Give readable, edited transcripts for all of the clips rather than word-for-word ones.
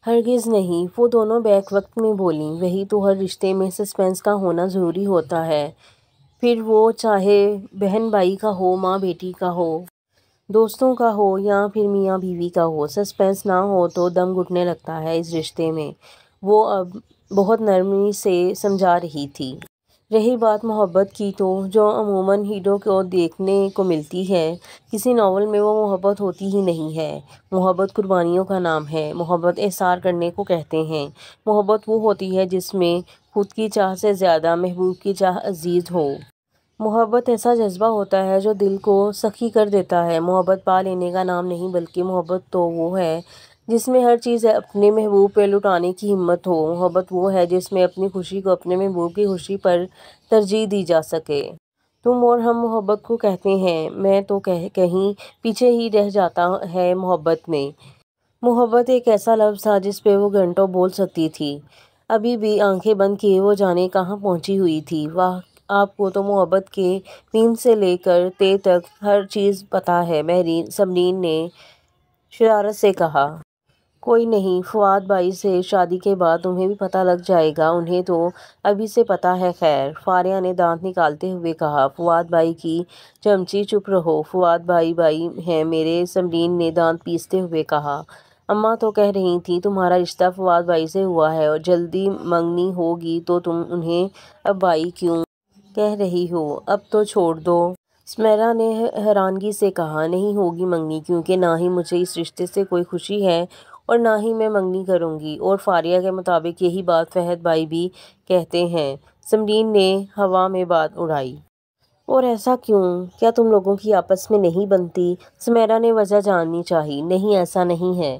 ہرگز نہیں، وہ دونوں بیک وقت میں بولیں۔ وہی تو ہر رشتے میں سسپینس کا ہونا ضروری ہوتا ہے، پھر وہ چاہے بہن بھائی کا ہو، ماں بیٹی کا ہو، دوستوں کا ہو یا پھر میاں بیوی کا ہو۔ سسپینس نہ ہو تو دم گھٹنے لگتا ہے اس رشتے میں، وہ اب بہت نرمی سے سمجھا رہی تھی۔ رہی بات محبت کی تو جو عموماً ہیرو کو دیکھنے کو ملتی ہے، کسی ناول میں وہ محبت ہوتی ہی نہیں ہے۔ محبت قربانیوں کا نام ہے، محبت احسار کرنے کو کہتے ہیں۔ محبت وہ ہوتی ہے جس میں خود کی چاہ سے زیادہ محبوب کی چاہ عزیز ہو۔ محبت ایسا جذبہ ہوتا ہے جو دل کو سخی کر دیتا ہے۔ محبت پا لینے کا نام نہیں، بلکہ محبت تو وہ ہے جس میں ہر چیز اپنے محبوب پہ لٹانے کی ہمت ہو۔ محبت وہ ہے جس میں اپنی خوشی کو اپنے محبوب کی خوشی پر ترجیح دی جا سکے۔ تم اور ہم محبت کو کہتے ہیں، میں تو کہیں پیچھے ہی رہ جاتا ہے محبت میں۔ محبت ایک ایسا لفظ تھا جس پہ وہ گھنٹوں بول سکتی تھی، ابھی بھی آنکھیں بند کیے وہ جانے کہاں پہنچی ہوئی تھی۔ واہ، آپ کو تو محبت کے م سے لے کر ت تک ہر چیز پتہ ہے، سمرین نے شرارت سے کہا۔ کوئی نہیں، فواد بھائی سے شادی کے بعد تمہیں بھی پتہ لگ جائے گا، انہیں تو ابھی سے پتہ ہے۔ خیر، فاریہ نے دانت نکالتے ہوئے کہا۔ فواد بھائی کی چمچی، چپ رہو، فواد بھائی ہیں میرے، سمرین نے دانت پیستے ہوئے کہا۔ اماں تو کہہ رہی تھیں تمہارا رشتہ فواد بھائی سے ہوا ہے اور جلدی منگنی ہوگی، تو تم انہیں اب بھائی کیوں کہہ رہی ہو؟ اب تو چھوڑ دو، سمیرا نے حیرانگی سے کہا۔ نہیں ہوگی منگنی، کیونکہ نہ ہی مجھے اس رشتے سے کوئی خوشی ہے اور نہ ہی میں منگنی کروں گی، اور فاریہ کے مطابق یہی بات فہد بھائی بھی کہتے ہیں، سمرین نے ہوا میں بات اڑائی۔ اور ایسا کیوں؟ کیا تم لوگوں کی آپس میں نہیں بنتی؟ سمیرا نے وجہ جاننی چاہی۔ نہیں، ایسا نہیں ہے۔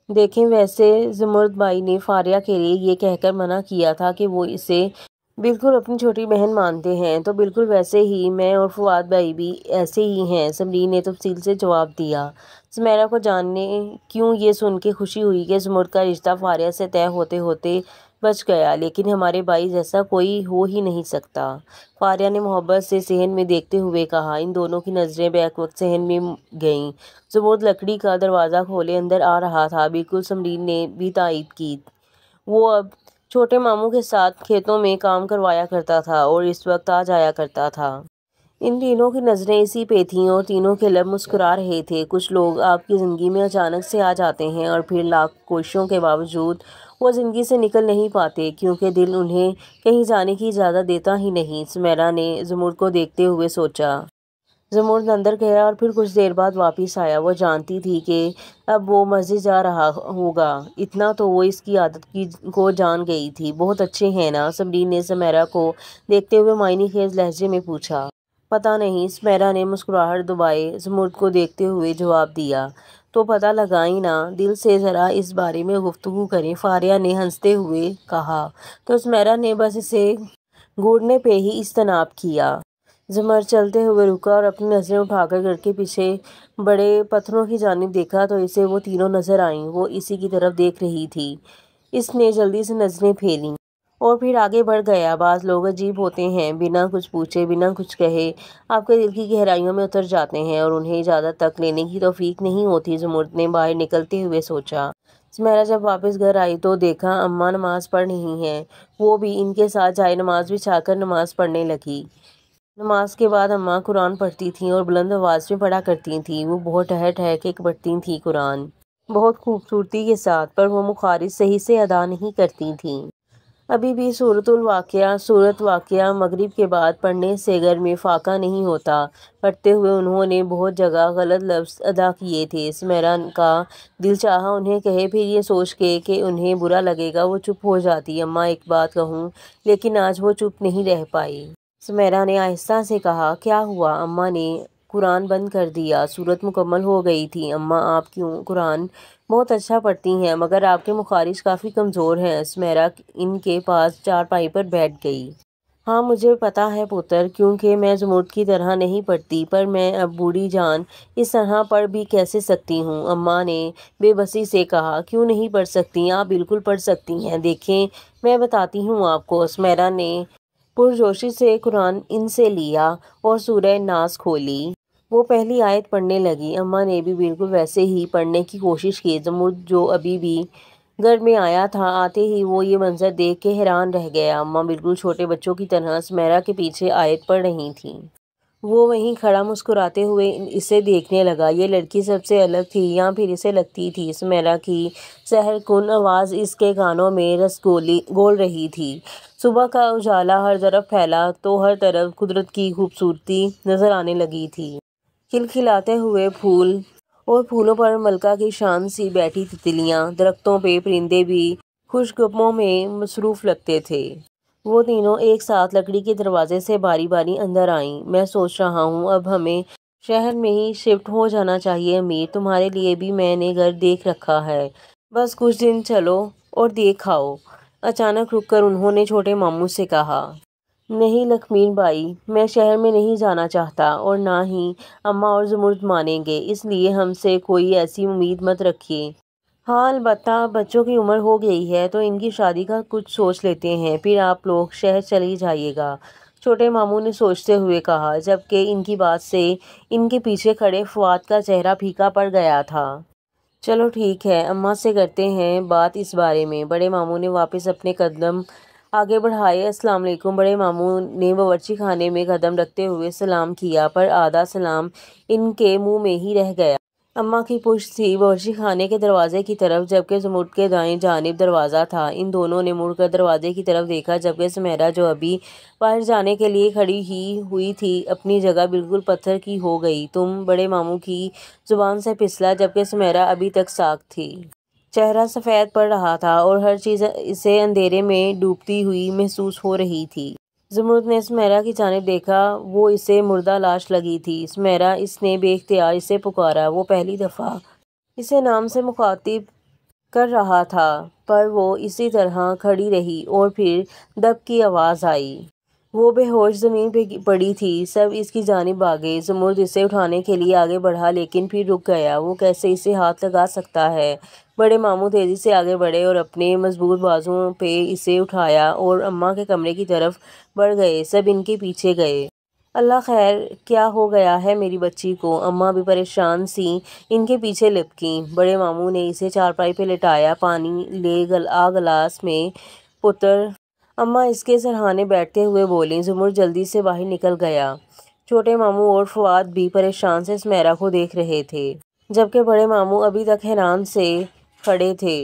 دیکھیں، ویسے زمرد بھائی نے فاریہ کے لیے یہ کہہ کر منع کیا تھا کہ وہ اسے بالکل اپنی چھوٹی بہن مانتے ہیں، تو بالکل ویسے ہی میں اور فواد بھائی بھی ایسے ہی ہیں، سمرین نے تفصیل سے جواب دیا۔ سمیرا کو جانے کیوں یہ سن کے خوشی ہوئی کہ زمرد کا رشتہ فاریہ سے طے ہوتے ہوتے بچ گیا، لیکن ہمارے بھائی جیسا کوئی ہو ہی نہیں سکتا، فاریہ نے محبت سے صحن میں دیکھتے ہوئے کہا۔ ان دونوں کی نظریں بیک وقت صحن میں گئیں۔ زمرد لکڑی کا دروازہ کھولے اندر آ رہا تھا۔ بالکل، سمرین نے بھی تائید کی۔ وہ اب چھوٹے ماموں کے ساتھ کھیتوں میں کام کروایا کرتا تھا اور اس وقت آ جایا کرتا تھا۔ ان تینوں کی نظریں اسی پہ تھیں اور تینوں کے لب مسکرا رہے تھے۔ کچھ لوگ آپ کی زندگی میں اچانک سے آ جاتے ہیں اور پھر لاکھ کوششوں کے باوجود وہ زندگی سے نکل نہیں پاتے، کیونکہ دل انہیں کہیں جانے کی اجازت دیتا ہی نہیں، سمیرا نے زمرد کو دیکھتے ہوئے سوچا۔ زمرد اندر گیا اور پھر کچھ دیر بعد واپس آیا۔ وہ جانتی تھی کہ اب وہ مسجد جا رہا ہوگا، اتنا تو وہ اس کی عادت کو جان گئی تھی۔ بہت اچھے ہیں نا؟ سمرین نے سمیرا کو دیکھتے ہوئے معنی خیز لہجے میں پوچھا۔ پتہ نہیں، سمیرا نے مسکراہٹ دبائے زمرد کو دیکھتے ہوئے جواب دیا۔ تو پتہ لگائیں نا، دل سے ذرا اس بارے میں گفتگو کریں، فاریہ نے ہنستے ہوئے کہا۔ تو سمیرا نے بس اسے گھورنے پہ ہی اجتناب کیا۔ زمرد چلتے ہوئے رکا اور اپنی نظریں اٹھا کر گھر کے پیچھے بڑے پتھروں کی جانب دیکھا تو اسے وہ تینوں نظر آئیں۔ وہ اسی کی طرف دیکھ رہی تھی۔ اس نے جلدی سے نظریں پھیریں اور پھر آگے بڑھ گیا۔ بعض لوگ عجیب ہوتے ہیں، بنا کچھ پوچھے، بنا کچھ کہے آپ کے دل کی گہرائیوں میں اتر جاتے ہیں اور انہیں اجازت تک لینے کی توفیق نہیں ہوتی، زمرد نے باہر نکلتے ہوئے سوچا۔ سمیرا جب واپس گھر آئی تو دیکھا اماں نماز پڑھ رہی ہیں، وہ بھی ان کے ساتھ جائے نماز بچھا کر نماز پڑھنے لگی۔ نماز کے بعد اماں قرآن پڑھتی تھیں اور بلند آواز میں پڑھا کرتی تھیں۔ وہ بہت ٹھہر ٹھہر کے پڑھتی تھیں قرآن، بہت خوبصورتی کے ساتھ، پر وہ مخارج صحیح سے ادا نہیں کرتی تھیں۔ ابھی بھی سورۃ واقعہ مغرب کے بعد پڑھنے سے گھر میں فاقہ نہیں ہوتا۔ پڑھتے ہوئے انہوں نے بہت جگہ غلط لفظ ادا کیے تھے۔ سمیرا کا دل چاہا انہیں کہے، پھر یہ سوچ کے کہ انہیں برا لگے گا وہ چپ ہو جاتی۔ اماں، ایک بات کہوں؟ لیکن آج وہ چپ نہیں رہ پائی۔ سمیرا نے آہستہ سے کہا۔ کیا ہوا؟ اماں نے قرآن بند کر دیا۔ سورت مکمل ہو گئی تھی۔ اماں، آپ کیوں قرآن بہت اچھا پڑھتی ہیں، مگر آپ کے مخارج کافی کمزور ہیں۔ سمیرا ان کے پاس چارپائی پر بیٹھ گئی۔ ہاں، مجھے پتہ ہے پتر، کیونکہ میں زمرد کی طرح نہیں پڑھتی، پر میں اب بوڑھی جان اس طرح پڑھ بھی کیسے سکتی ہوں؟ اماں نے بے بسی سے کہا۔ کیوں نہیں پڑھ سکتی؟ آپ بالکل پڑھ سکتی ہیں، دیکھیں میں بتاتی ہوں آپ کو۔ سمیرا نے پرجوشی سے قرآن ان سے لیا اور سورہ ناس کھولی۔ وہ پہلی آیت پڑھنے لگی۔ اماں نے بھی بالکل ویسے ہی پڑھنے کی کوشش کی۔ زمرد جو ابھی بھی گھر میں آیا تھا، آتے ہی وہ یہ منظر دیکھ کے حیران رہ گیا۔ اماں بالکل چھوٹے بچوں کی طرح سمیرا کے پیچھے آیت پڑھ رہی تھیں۔ وہ وہیں کھڑا مسکراتے ہوئے اسے دیکھنے لگا۔ یہ لڑکی سب سے الگ تھی یا پھر اسے لگتی تھی؟ سمیرا کی سحر کن آواز اس کے کانوں میں رس گھول رہی تھی۔ صبح کا اجالا ہر طرف پھیلا تو ہر طرف قدرت کی خوبصورتی نظر آنے لگی تھی۔ کھلکھلاتے ہوئے پھول اور پھولوں پر ملکہ کی شان سی بیٹھی تتلیاں، درختوں پہ پرندے بھی خوش گپوں میں مصروف لگتے تھے۔ وہ تینوں ایک ساتھ لکڑی کے دروازے سے باری باری اندر آئیں۔ میں سوچ رہا ہوں اب ہمیں شہر میں ہی شفٹ ہو جانا چاہیے امیر، تمہارے لیے بھی میں نے گھر دیکھ رکھا ہے، بس کچھ دن چلو اور دیکھ آؤ۔ اچانک رک کر انہوں نے چھوٹے ماموں سے کہا۔ نہیں لکھمیر بائی، میں شہر میں نہیں جانا چاہتا اور نہ ہی اماں اور زمرد مانیں گے، اس لیے ہم سے کوئی ایسی امید مت رکھیے۔ ہاں البتہ بچوں کی عمر ہو گئی ہے تو ان کی شادی کا کچھ سوچ لیتے ہیں، پھر آپ لوگ شہر چلے جائیے گا، چھوٹے ماموں نے سوچتے ہوئے کہا، جبکہ ان کی بات سے ان کے پیچھے کھڑے فؤاد کا چہرہ پھیکا پڑ گیا تھا۔ چلو ٹھیک ہے، اماں سے کرتے ہیں بات اس بارے میں۔ بڑے ماموں نے واپس اپنے قدم آگے بڑھائے۔ السلام علیکم۔ بڑے ماموں نے باورچی خانے میں قدم رکھتے ہوئے سلام کیا، پر آدھا سلام ان کے منہ میں ہی رہ گیا۔ اماں کی پشت تھی باورچی خانے کے دروازے کی طرف، جبکہ زمرد کے دائیں جانب دروازہ تھا۔ ان دونوں نے مڑ کر دروازے کی طرف دیکھا، جبکہ سمیرا جو ابھی باہر جانے کے لیے کھڑی ہی ہوئی تھی اپنی جگہ بالکل پتھر کی ہو گئی۔ تم؟ بڑے ماموں کی زبان سے پھسلا، جبکہ سمیرا ابھی تک ساکت تھی۔ چہرہ سفید پڑ رہا تھا اور ہر چیز اسے اندھیرے میں ڈوبتی ہوئی محسوس ہو رہی تھی۔ زمرد نے سمیرا کی جانب دیکھا، وہ اسے مردہ لاش لگی تھی۔ سمیرا، اس نے بے اختیار اسے پکارا۔ وہ پہلی دفعہ اسے نام سے مخاطب کر رہا تھا، پر وہ اسی طرح کھڑی رہی اور پھر دب کی آواز آئی۔ وہ بے ہوش زمین پہ پڑی تھی۔ سب اس کی جانب بھاگے۔ زمرد اسے اٹھانے کے لیے آگے بڑھا لیکن پھر رک گیا۔ وہ کیسے اسے ہاتھ لگا سکتا ہے؟ بڑے ماموں تیزی سے آگے بڑھے اور اپنے مضبوط بازوؤں پہ اسے اٹھایا اور اماں کے کمرے کی طرف بڑھ گئے۔ سب ان کے پیچھے گئے۔ اللہ خیر، کیا ہو گیا ہے میری بچی کو؟ اماں بھی پریشان سی ان کے پیچھے لپکیں۔ بڑے ماموں نے اسے چارپائی پہ لٹایا۔ پانی لے آ گلاس میں پتر، اماں اس کے سرہانے بیٹھتے ہوئے بولیں۔ زمرد جلدی سے باہر نکل گیا۔ چھوٹے ماموں اور فؤاد بھی پریشان سے سمیرا کو دیکھ رہے تھے، جبکہ بڑے ماموں ابھی تک حیران سے کھڑے تھے۔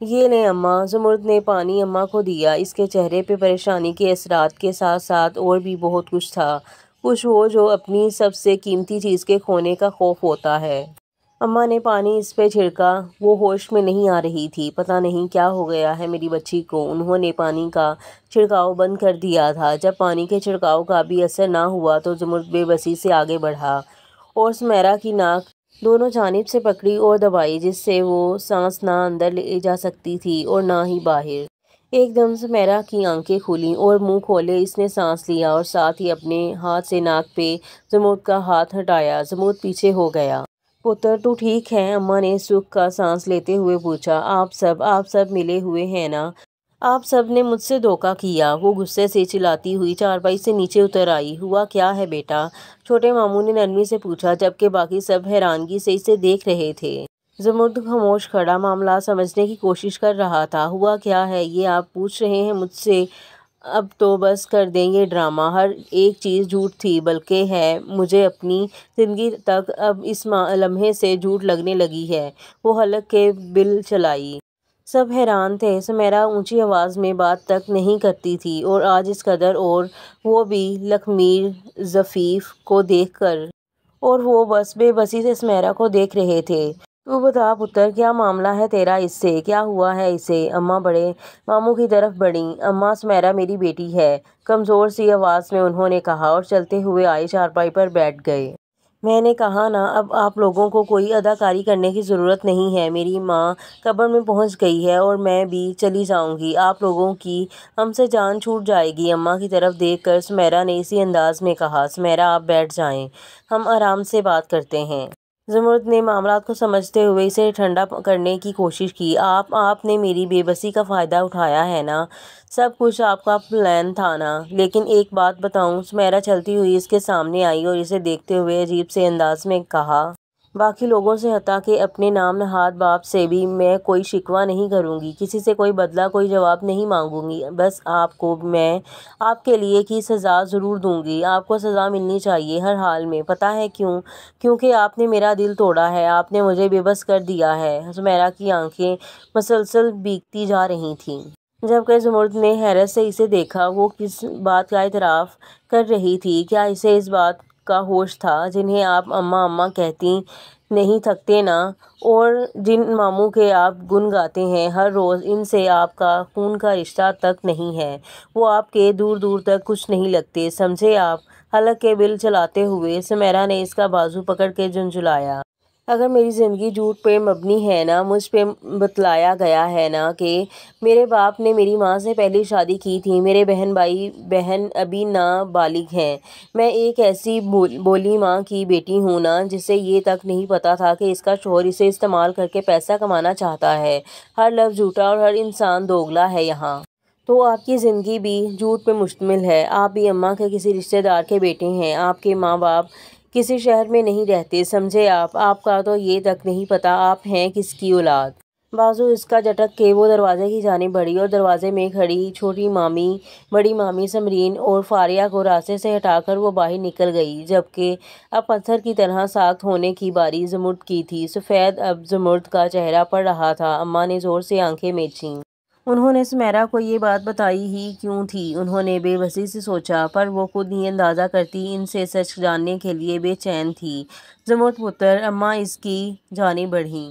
یہ لیں اماں۔ زمرد نے پانی اماں کو دیا۔ اس کے چہرے پہ پریشانی کے اثرات کے ساتھ ساتھ اور بھی بہت کچھ تھا، کچھ وہ جو اپنی سب سے قیمتی چیز کے کھونے کا خوف ہوتا ہے۔ اماں نے پانی اس پہ چھڑکا۔ وہ ہوش میں نہیں آ رہی تھی۔ پتہ نہیں کیا ہو گیا ہے میری بچی کو۔ انہوں نے پانی کا چھڑکاؤ بند کر دیا تھا۔ جب پانی کے چھڑکاؤ کا بھی اثر نہ ہوا تو زمرد بے بسی سے آگے بڑھا اور سمیرا کی ناک دونوں جانب سے پکڑی اور دبائی، جس سے وہ سانس نہ اندر لے جا سکتی تھی اور نہ ہی باہر۔ ایک دم سمیرا کی آنکھیں کھلیں اور منہ کھولے اس نے سانس لیا اور ساتھ ہی اپنے ہاتھ سے ناک پہ زمرد کا ہاتھ ہٹایا۔ زمرد پیچھے ہو گیا۔ پتر تو ٹھیک ہے؟ اماں نے سکھ کا سانس لیتے ہوئے پوچھا۔ آپ سب ملے ہوئے ہیں نا؟ آپ سب نے مجھ سے دھوکہ کیا۔ وہ غصے سے چلاتی ہوئی چارپائی سے نیچے اتر آئی۔ ہوا کیا ہے بیٹا؟ چھوٹے ماموں نے نرمی سے پوچھا، جبکہ باقی سب حیرانگی سے اسے دیکھ رہے تھے۔ زمرد خاموش کھڑا معاملہ سمجھنے کی کوشش کر رہا تھا۔ ہوا کیا ہے یہ آپ پوچھ رہے ہیں مجھ سے؟ اب تو بس کر دیں یہ ڈرامہ، ہر ایک چیز جھوٹ تھی، بلکہ ہے مجھے اپنی زندگی تک اب اس لمحے سے جھوٹ لگنے لگی ہے۔ وہ حلق کے بل چلائی۔ سب حیران تھے۔ سمیرا اونچی آواز میں بات تک نہیں کرتی تھی اور آج اس قدر، اور وہ بھی لکھمیر ظفیف کو دیکھ کر، اور وہ بس بے بسی سے سمیرا کو دیکھ رہے تھے۔ تو بتا پتر، کیا معاملہ ہے تیرا اس سے؟ کیا ہوا ہے اسے؟ اماں بڑے ماموں کی طرف بڑھیں۔ اماں، سمیرا میری بیٹی ہے، کمزور سی آواز میں انہوں نے کہا اور چلتے ہوئے آئے چارپائی پر بیٹھ گئے۔ میں نے کہا نا، اب آپ لوگوں کو کوئی اداکاری کرنے کی ضرورت نہیں ہے۔ میری ماں قبر میں پہنچ گئی ہے اور میں بھی چلی جاؤں گی۔ آپ لوگوں کی ہم سے جان چھوٹ جائے گی۔ اماں کی طرف دیکھ کر سمیرا نے اسی انداز میں کہا۔ سمیرا آپ بیٹھ جائیں، ہم آرام سے بات کرتے ہیں۔ زمرد نے معاملات کو سمجھتے ہوئے اسے ٹھنڈا کرنے کی کوشش کی۔ آپ نے میری بے بسی کا فائدہ اٹھایا ہے نا؟ سب کچھ آپ کا پلان تھا نا؟ لیکن ایک بات بتاؤں؟ سمیرا چلتی ہوئی اس کے سامنے آئی اور اسے دیکھتے ہوئے عجیب سے انداز میں کہا۔ باقی لوگوں سے حتیٰ کہ اپنے نام نہاد باپ سے بھی میں کوئی شکوہ نہیں کروں گی، کسی سے کوئی بدلہ کوئی جواب نہیں مانگوں گی، بس آپ کو میں آپ کے لیے کی سزا ضرور دوں گی۔ آپ کو سزا ملنی چاہیے ہر حال میں، پتہ ہے کیوں؟ کیونکہ آپ نے میرا دل توڑا ہے، آپ نے مجھے بے بس کر دیا ہے۔ سمیرا کی آنکھیں مسلسل بھیگتی جا رہی تھیں۔ جب کہ زمرد نے حیرت سے اسے دیکھا، وہ کس بات کا اعتراف کر رہی تھی؟ کیا اسے اس بات کا ہوش تھا جنہیں آپ اماں اماں کہتی نہیں تھکتے نا، اور جن ماموں کے آپ گن گاتے ہیں ہر روز، ان سے آپ کا خون کا رشتہ تک نہیں ہے، وہ آپ کے دور دور تک کچھ نہیں لگتے، سمجھے آپ؟ حلق کے بل چلاتے ہوئے سمیرا نے اس کا بازو پکڑ کے جھنجھلایا۔ اگر میری زندگی جھوٹ پہ مبنی ہے نا، مجھ پہ بتلایا گیا ہے نا کہ میرے باپ نے میری ماں سے پہلی شادی کی تھی، میرے بہن ابھی نابالغ ہیں، میں ایک ایسی بولی ماں کی بیٹی ہوں نا جسے یہ تک نہیں پتا تھا کہ اس کا شوہر اسے استعمال کر کے پیسہ کمانا چاہتا ہے، ہر لفظ جھوٹا اور ہر انسان دوگلا ہے یہاں۔ تو آپ کی زندگی بھی جھوٹ پہ مشتمل ہے، آپ بھی اماں کے کسی رشتہ دار کے بیٹے ہیں، آپ کے ماں باپ کسی شہر میں نہیں رہتے، سمجھے آپ کا تو یہ تک نہیں پتا آپ ہیں کس کی اولاد۔ بازو اس کا جھٹک کے وہ دروازے کی جانب بڑھی اور دروازے میں کھڑی چھوٹی مامی، بڑی مامی سمرین اور فاریہ کو راستے سے ہٹا کر وہ باہر نکل گئی، جبکہ اب پتھر کی طرح سخت ہونے کی باری زمرد کی تھی۔ سفید اب زمرد کا چہرہ پڑ رہا تھا۔ اماں نے زور سے آنکھیں میچیں۔ انہوں نے سمیرا کو یہ بات بتائی ہی کیوں تھی؟ انہوں نے بے بسی سے سوچا، پر وہ خود ہی اندازہ کرتی ان سے سچ جاننے کے لیے بے چین تھی۔ زمرد پتر، اماں اس کی جانب بڑھیں۔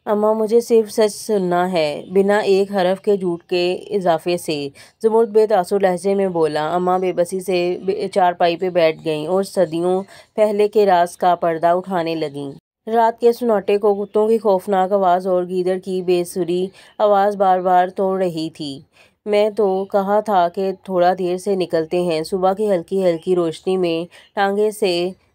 اماں مجھے صرف سچ سننا ہے، بنا ایک حرف کے جھوٹ کے اضافے سے، زمرد بے تاثر لہجے میں بولا۔ اماں بے بسی سے چارپائی پہ بیٹھ گئیں اور صدیوں پہلے کے راز کا پردہ اٹھانے لگیں۔ رات کے سناٹے کو کتوں کی خوفناک آواز اور گیدڑ کی بے سری آواز بار بار توڑ رہی تھی۔ میں تو کہا تھا کہ تھوڑا دیر سے نکلتے ہیں، صبح کی ہلکی ہلکی روشنی میں ٹانگیں سے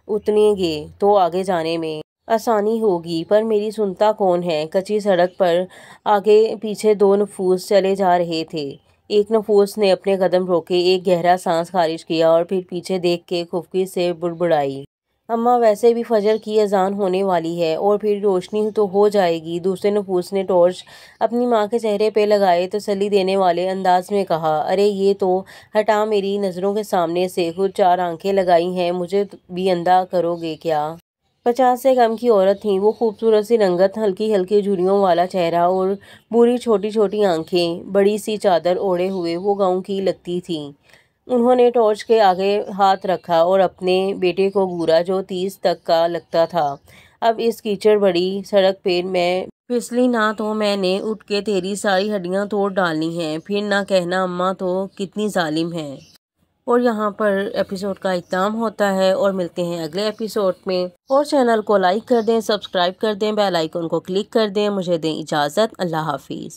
اتریں گے تو آگے جانے میں آسانی ہوگی، پر میری سنتا کون ہے؟ کچی سڑک پر آگے پیچھے دو نفوس چلے جا رہے تھے۔ ایک نفوس نے اپنے قدم روکے، ایک گہرا سانس خارج کیا اور پھر پیچھے دیکھ کے خفگی سے بڑبڑائی۔ اماں ویسے بھی فجر کی اذان ہونے والی ہے اور پھر روشنی تو ہو جائے گی۔ دوسرے نفوس نے ٹارچ اپنی ماں کے چہرے پہ لگائے تسلی دینے والے انداز میں کہا، ارے یہ تو ہٹا میری نظروں کے سامنے سے، خود چار آنکھیں لگائی ہیں، مجھے بھی اندھا کرو گے کیا؟ 50 سے کم کی عورت تھی وہ، خوبصورت سی رنگت، ہلکی ہلکی جھریوں والا چہرہ اور بوری چھوٹی چھوٹی آنکھیں، بڑی سی چادر اوڑھے ہوئے وہ گاؤں کی لگتی تھیں۔ انہوں نے ٹارچ کے آگے ہاتھ رکھا اور اپنے بیٹے کو گھورا جو 30 تک کا لگتا تھا۔ اب اس کیچڑ بھری سڑک پہ میں پھسلی نا تو میں نے اٹھ کے تیری ساری ہڈیاں توڑ ڈالنی ہیں، پھر نہ کہنا اماں تو کتنی ظالم ہیں۔ اور یہاں پر ایپیسوڈ کا اختتام ہوتا ہے اور ملتے ہیں اگلے ایپیسوڈ میں، اور چینل کو لائک کر دیں، سبسکرائب کر دیں، بیل آئیکن کو کلک کر دیں۔ مجھے دیں اجازت، اللہ حافظ۔